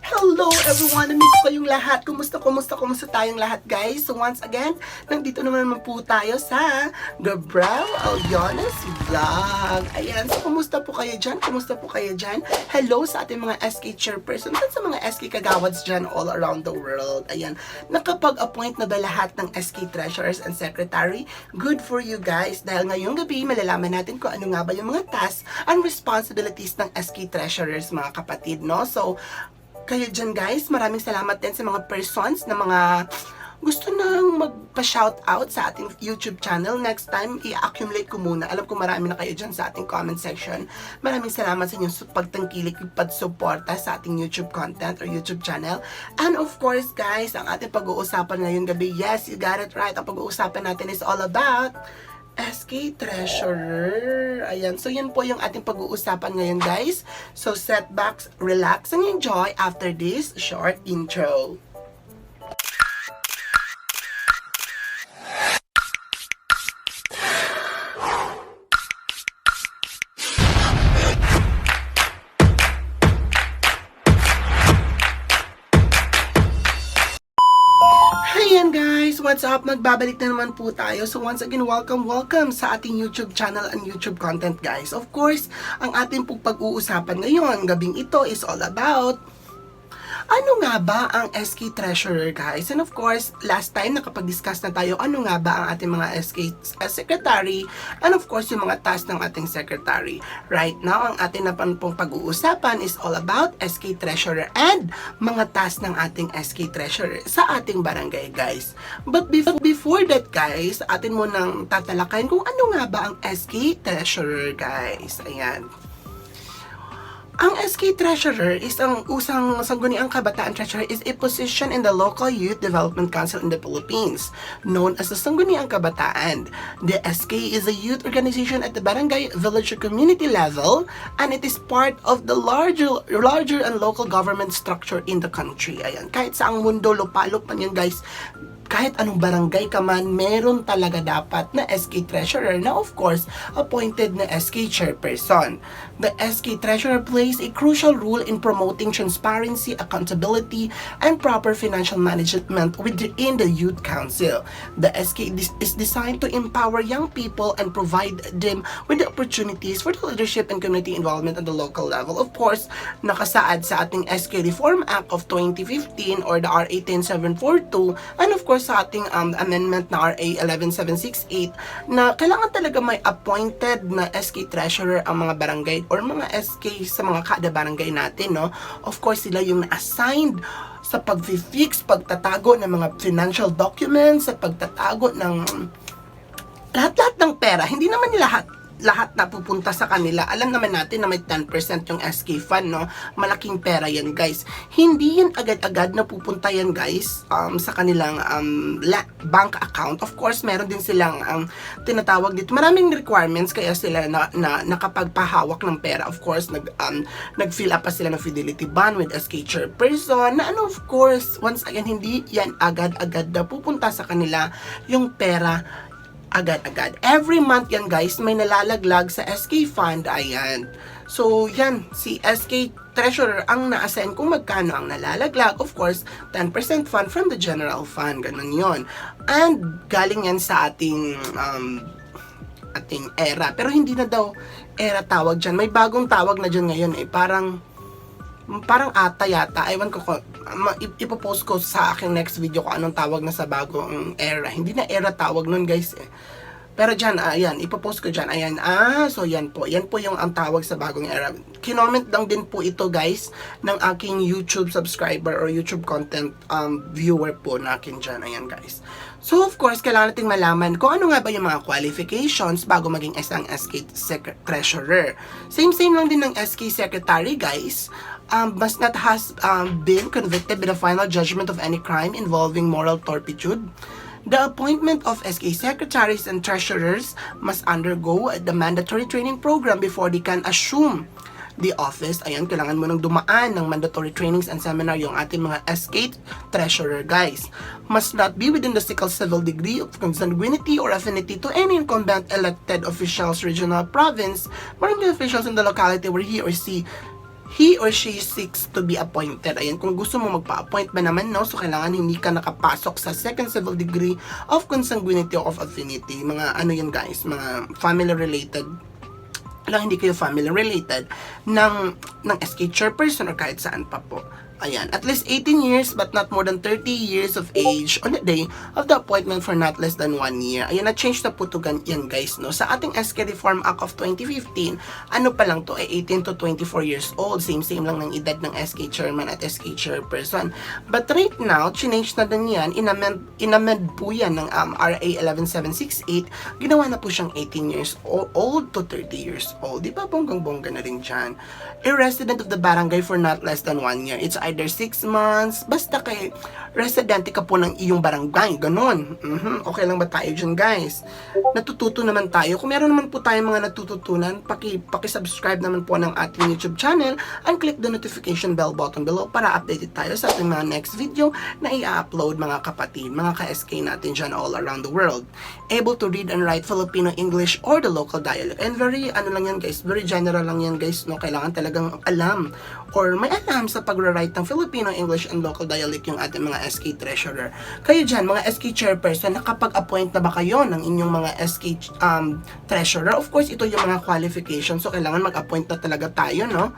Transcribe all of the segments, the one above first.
Hello everyone! Namiss ko kayong lahat. Kumusta tayong lahat, guys? So once again, nandito naman po tayo sa Gabriel Aliones Vlog. Ayan, so kumusta po kayo dyan? Hello sa ating mga SK chairpersons at sa mga SK kagawads dyan all around the world. Ayan, nakapag-appoint na ba lahat ng SK treasurers and secretary? Good for you guys! Dahil ngayong gabi, malalaman natin kung ano nga ba yung mga tasks and responsibilities ng SK treasurers, mga kapatid, no? So, kayo dyan guys, maraming salamat din sa mga persons na mga gusto nang magpa-shoutout sa ating YouTube channel. Next time, i-accumulate ko muna. Alam ko marami na kayo dyan sa ating comment section. Maraming salamat sa inyong pagtangkilik, pagsuporta sa ating YouTube content or YouTube channel. And of course guys, ang ating pag-uusapan ngayong gabi, yes, you got it right. Ang pag-uusapan natin is all about SK Treasurer. Ayan. So, yan po yung ating pag-uusapan ngayon, guys. So, setbacks, relax, and enjoy after this short intro. Ayan guys, what's up? Magbabalik na naman po tayo. So once again, welcome sa ating YouTube channel and YouTube content guys. Of course, ang ating pag-uusapan ngayon, gabing ito is all about ano nga ba ang SK Treasurer guys? And of course, last time nakapag-discuss na tayo ano nga ba ang ating mga SK Secretary and of course yung mga tasks ng ating Secretary. Right now, ang ating na pong pag-uusapan is all about SK Treasurer and mga tasks ng ating SK Treasurer sa ating barangay guys. But before that guys, atin mo nang tatalakayin kung ano nga ba ang SK Treasurer guys. Ayan. Ang SK Treasurer is ang usang sangguniang kabataan treasurer is a position in the local youth development council in the Philippines, known as the sangguniang kabataan. The SK is a youth organization at the barangay, village, or community level, and it is part of the larger and local government structure in the country. Ayan, kahit saang mundo, lupalop man yan guys, kahit anong barangay ka man, meron talaga dapat na SK Treasurer na of course, appointed na SK Chairperson. The SK Treasurer plays a crucial role in promoting transparency, accountability, and proper financial management within the Youth Council. The SK is designed to empower young people and provide them with the opportunities for the leadership and community involvement at the local level. Of course, nakasaad sa ating SK Reform Act of 2015 or the RA 10742 and of course sa ating amendment na RA 11768 na kailangan talaga may appointed na SK Treasurer ang mga barangay or mga SK sa mga kada barangay natin, no? Of course, sila yung na-assigned sa pag-fix, pagtatago ng mga financial documents, sa pagtatago ng lahat-lahat ng pera. Hindi naman lahat na pupunta sa kanila. Alam naman natin na may 10% yung SK fund, no? Malaking pera yan, guys. Hindi yan agad-agad na pupunta yan, guys, sa kanilang bank account. Of course, meron din silang tinatawag dito. Maraming requirements kaya sila na nakapagpahawak ng pera. Of course, nag-fill up pa sila ng fidelity bond with SK chairperson. Na ano, of course, once again, hindi yan agad-agad na pupunta sa kanila yung pera agad-agad. Every month yan guys, may nalalaglag sa SK Fund. Ayan. So, yan. Si SK Treasurer ang na-assign kung magkano ang nalalaglag. Of course, 10% fund from the general fund. Ganun yon. And, galing yan sa ating era. Pero hindi na daw era tawag dyan. May bagong tawag na dyan ngayon eh. Parang ata yata, ewan ko, ipopost ko sa aking next video kung anong tawag na sa bagong era. Hindi na era tawag nun guys eh. Pero dyan, ayan, ipopost ko dyan, ayan, so yan po yung ang tawag sa bagong era. Kinoment lang din po ito guys, ng aking YouTube subscriber or YouTube content viewer po na akin dyan, ayan guys. So of course, kailangan nating malaman kung ano nga ba yung mga qualifications bago maging isang SK Treasurer. Same lang din ng SK Secretary guys. Must not has been convicted by the final judgment of any crime involving moral turpitude. The appointment of SK secretaries and treasurers must undergo the mandatory training program before they can assume the office. Ayan, kailangan mo nang dumaan ng mandatory trainings and seminar yung ating mga SK treasurer guys. Must not be within the civil degree of consanguinity or affinity to any incumbent elected officials, regional, province, barangay officials in the locality where he or she he or she seeks to be appointed. Ayan, kung gusto mo magpa-appoint ba naman, no? So, kailangan hindi ka nakapasok sa second civil degree of consanguinity or of affinity. Mga ano yan guys, mga family related lang, hindi kayo family related ng SK chairperson or kahit saan pa po. Ayan, at least 18 years but not more than 30 years of age on the day of the appointment for not less than 1 year. Ayan, na-change na po ito yan guys, no? Sa ating SK Reform Act of 2015, ano pa lang to, 18 to 24 years old. Same lang ng edad ng SK chairman at SK chairperson. But right now, change na din yan, inamend po yan ng RA 11768, ginawa na po siyang 18 years old to 30 years old. Di ba bonggang-bongga na rin dyan? A resident of the barangay for not less than 1 year. It's either 6 months, basta kay residente ka po ng iyong barangay, ganun. Okay lang ba tayo dyan guys? Natututo naman tayo. Kung meron naman po tayong mga natututunan, paki-subscribe naman po ng ating YouTube channel and click the notification bell button below para updated tayo sa ating mga next video na i-upload mga kapatid, mga ka-SK natin dyan all around the world. Able to read and write Filipino, English, or the local dialect. And very, ano lang yan guys, very general lang yan guys, no? Kailangan talagang alam or may alam sa pag-write ng Filipino, English, and local dialect yung ating mga SK treasurer. Kayo dyan, mga SK chairperson, nakapag-appoint na ba kayo ng inyong mga SK treasurer? Of course, ito yung mga qualifications, so kailangan mag-appoint na talaga tayo, no?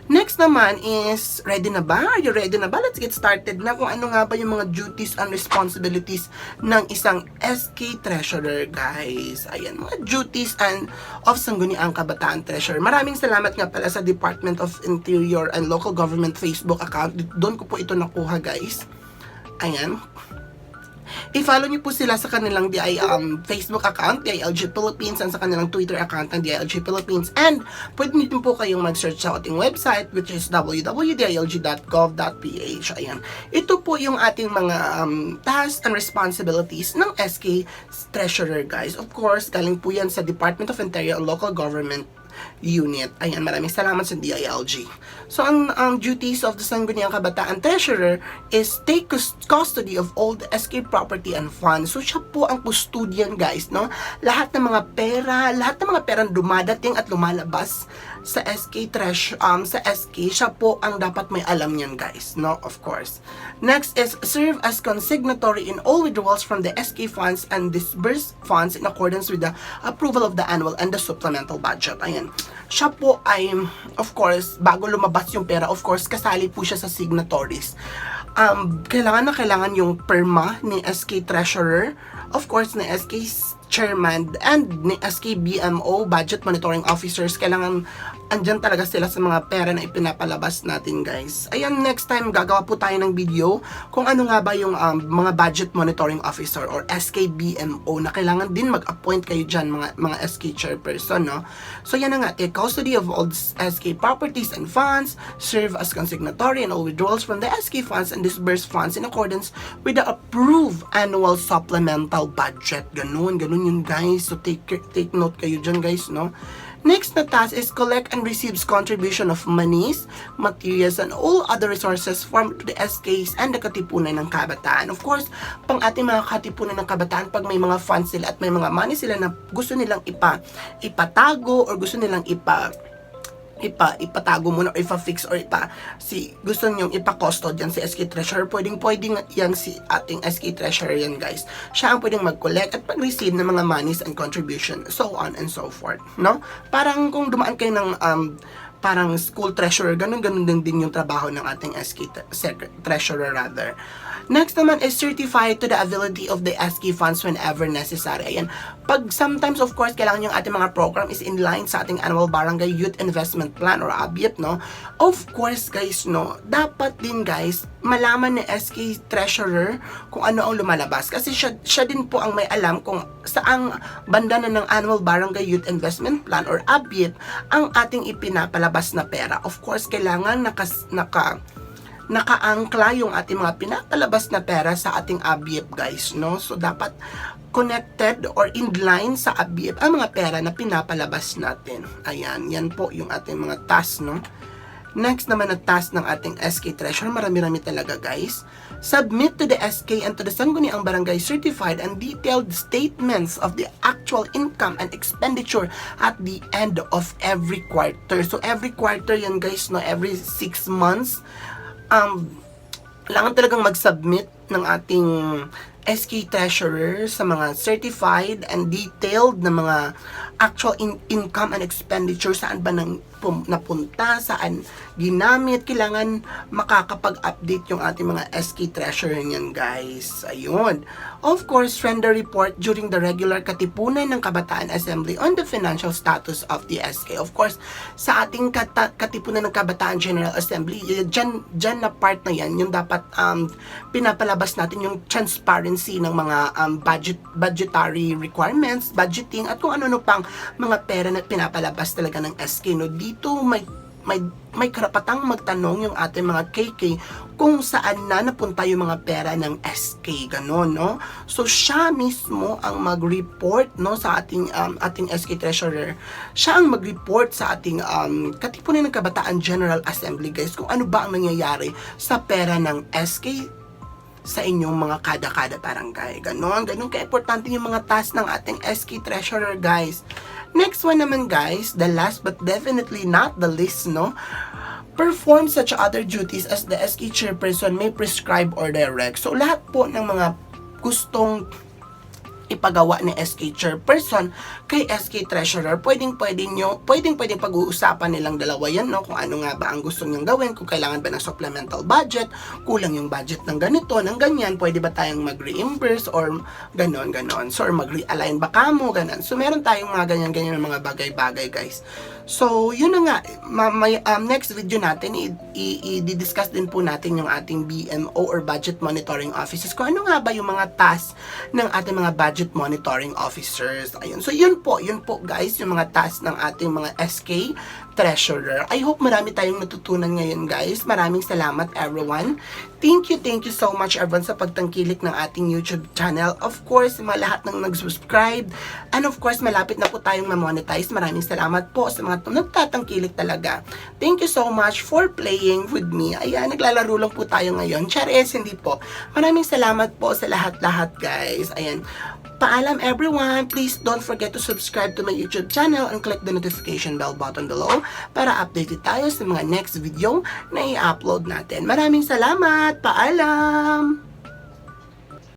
Next naman is, ready na ba? Are you ready na ba? Let's get started na kung ano nga ba yung mga duties and responsibilities ng isang SK treasurer, guys. Ayan, mga duties and of Sangguniang Kabataan Treasurer. Maraming salamat nga pala sa Department of Interior and Local Government Facebook account. Doon ko po ito nakuha, guys. Ayan. I-follow niyo po sila sa kanilang Facebook account, DILG Philippines, and sa kanilang Twitter account ng DILG Philippines. And pwede niyo po kayong mag-search sa ating website, which is www.dilg.gov.ph. Ayan. Ito po yung ating mga tasks and responsibilities ng SK Treasurer, guys. Of course, galing po yan sa Department of Interior and Local Government Unit. Ayan, maraming salamat sa DILG. So, ang duties of the Sangguniang Kabataan Treasurer is take custody of all the SK property and funds. So, siya po ang custodian, guys, no? Lahat ng mga perang dumadating at lumalabas sa SK sa SK, siya po ang dapat may alam niyan, guys, no? Of course. Next is serve as consignatory in all withdrawals from the SK funds and disburse funds in accordance with the approval of the annual and the supplemental budget. Ayan. Siya po ay, of course, bago lumabas yung pera, of course, kasali po siya sa signatories. Kailangan yung perma ni SK Treasurer, of course, ni SK Chairman, and ni SK BMO, Budget Monitoring Officers. Kailangan andyan talaga sila sa mga pera na ipinapalabas natin, guys. Ayan, next time gagawa po tayo ng video kung ano nga ba yung mga Budget Monitoring Officer or SK BMO na kailangan din mag-appoint kayo dyan, mga SK Chairperson, no? So, yan na nga, take custody of all SK properties and funds, serve as consignatory in all withdrawals from the SK funds and disburse funds in accordance with the approved annual supplemental budget. Ganun yun, guys. So, take note kayo dyan, guys, no? Next na task is collect and receives contribution of monies, materials, and all other resources from the SKs and the Katipunan ng Kabataan. Of course, pang ating mga Katipunan ng Kabataan, pag may mga funds sila at may mga money sila na gusto nilang ipatago or gusto nilang ipatago muna or ipa-fix or gusto nyo ipa-custod yan si SK Treasurer, pwedeng yan si ating SK Treasurer yan, guys. Siya ang pwedeng mag-collect at pag-receive ng mga monies and contribution, so on and so forth, no? Parang kung dumaan kayo ng parang school treasurer, ganun din yung trabaho ng ating SK Treasurer rather. Next naman is certify to the ability of the SK funds whenever necessary. Ayan. Pag sometimes, of course, kailangan yung ating mga program is in line sa ating annual Barangay Youth Investment Plan or ABIP, no? Of course, guys, no? Dapat din, guys, malaman ni SK Treasurer kung ano ang lumalabas. Kasi siya din po ang may alam kung saang banda na ng annual Barangay Youth Investment Plan or ABIP ang ating ipinapalabas na pera. Of course, kailangan nakaangkla yung ating mga pinapalabas na pera sa ating ABIP, guys, no? So, dapat connected or in line sa ABIP ang mga pera na pinapalabas natin. Ayan, yan po yung ating mga task, no? Next naman na task ng ating SK Treasurer, marami-rami talaga guys. Submit to the SK and to the Sangguniang Barangay certified and detailed statements of the actual income and expenditure at the end of every quarter. So every quarter yan guys, no, every 6 months, kailangan talagang mag-submit ng ating SK Treasurer sa mga certified and detailed na mga actual income and expenditure, saan ba napunta, saan ginamit. Kailangan makakapag-update yung ating mga SK Treasurer niyan guys. Ayun. Of course, render report during the regular Katipunan ng Kabataan Assembly on the financial status of the SK. Of course, sa ating Katipunan ng Kabataan General Assembly, dyan na part na yan, yung dapat pinapalabas natin yung transparency ng mga budgetary requirements, budgeting, at kung ano-ano pang mga pera na pinapalabas talaga ng SK. No? Dito may karapatang magtanong yung ating mga KK kung saan na napunta yung mga pera ng SK, ganon, no? So, siya mismo ang mag-report, no, sa ating SK Treasurer. Siya ang mag-report sa ating Katipunan ng Kabataan General Assembly, guys, kung ano ba ang nangyayari sa pera ng SK sa inyong mga kada-kada barangay. Ganon ka-importante yung mga task ng ating SK Treasurer, guys. Next one naman guys, the last but definitely not the least, no? Perform such other duties as the SK Chairperson may prescribe or direct. So lahat po ng mga gustong ipagawa ni SK Chairperson kay SK Treasurer, pwedeng pag-uusapan nilang dalawa yan, no? Kung ano nga ba ang gusto niyang gawin, kung kailangan ba ng supplemental budget, kulang yung budget ng ganito, ng ganyan, pwede ba tayong mag-reimburse or ganon. So, or mag-realign ba kamo, ganon. So, meron tayong mga ganyan mga bagay-bagay, guys. So, yun na nga, next video natin, i-discuss din po natin yung ating BMO or Budget Monitoring Officers. Kung ano nga ba yung mga tasks ng ating mga Budget Monitoring Officers. Ayun. So, yun po guys, yung mga tasks ng ating mga SK Treasurer. I hope marami tayong natutunan ngayon guys. Maraming salamat everyone. Thank you so much everyone sa pagtangkilik ng ating YouTube channel. Of course, mga lahat ng nag-subscribe. And of course, malapit na po tayong ma-monetize. Maraming salamat po sa mga nagtatangkilik talaga. Thank you so much for playing with me. Ayan, naglalaro lang po tayo ngayon. Charis, hindi po. Maraming salamat po sa lahat-lahat guys. Ayan. Paalam everyone, please don't forget to subscribe to my YouTube channel and click the notification bell button below para updated tayo sa mga next video na i-upload natin. Maraming salamat! Paalam!